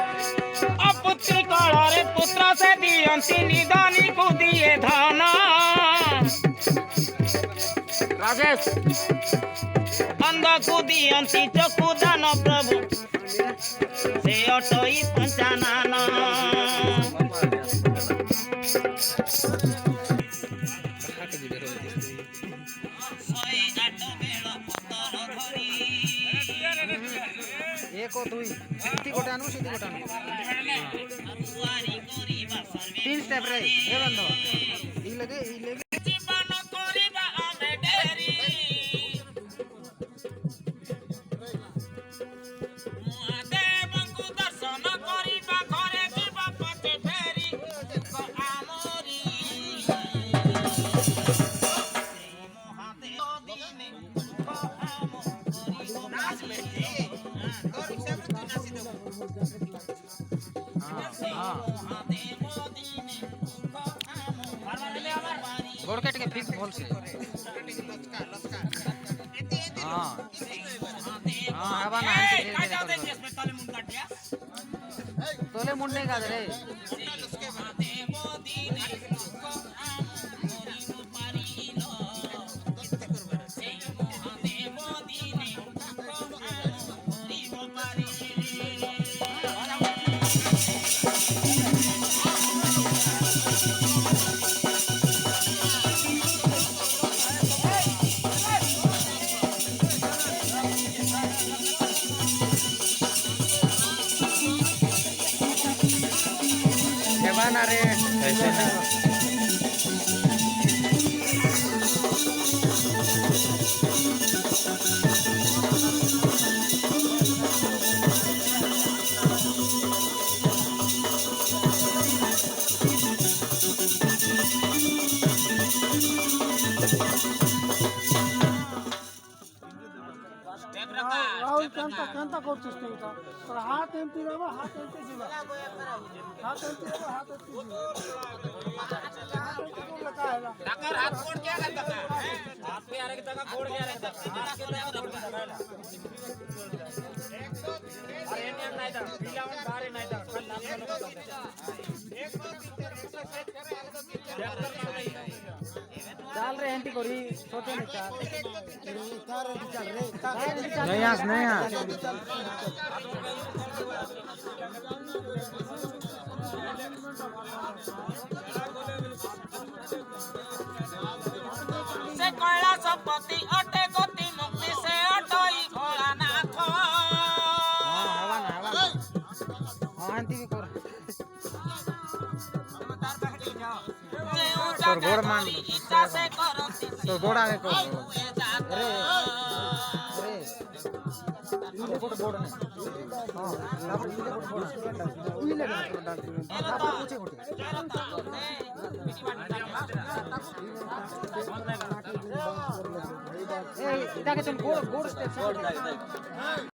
अपुत्री कଳରେ पुत्र ସେ ଦିଅନ୍ତି ନିଦାନୀକୁ ଦିଏ ଧନ। ରାଜେଶ ଅନ୍ଧକୁ ଦିଅନ୍ତି ଚକ୍ଷୁ ଦାନ ପ୍ରଭୁ ସେ ଅଟଇ ପଞ୍ଚାନନ। एक और दुई सीधी गोटे आनु सीधी गोटे आनु तीन स्टेप रे ए बंदो ई लगे जीवन करिबा आमे डेरी महादेवଙ୍କୁ ଦର୍ଶନ କରିବା ଘରେ ଯିବା ପଛେ ଫେରି ଆମରି ମହାଦେବ ଦିନେ गोड़ काट के फिक्स बोल से हां हां हवा ना तोले मुंड नहीं का रे कैसे ना রাহুল কান্তা করছিস তুই এটা তোর হাত এমপি দেবো হাত এমপি দিবা হাত এমপি দেবো হাত এমপি দিবা হাত এমপি করলে কাজ না डकर हाथ फोड़ क्या कर दका हाथ पे आरे की जगह फोड़ गया रे हाथ के जगह फोड़ गया अरे इंडियन नहीं था पीलावन बारे नहीं था कल लाल चल रे एंटी कोरी सोचे नहीं कार चल रे नहीं आस नहीं आस से कोयला संपत्ति अटे गति मुक्ति से अटोई भोला नाथ हवा ना हवा हां आंटी भी कर जे ऊंचा तोर गोड़ मान इच्छा से करती तो गोड़ा के कर अरे अरे ये गोड़ गोड़ नहीं हां लाभ ये गोड़ गोड़ ये ले डाल आप पूछे गोड़ ए इधर के तुम गोड़ गोड़ स्टेप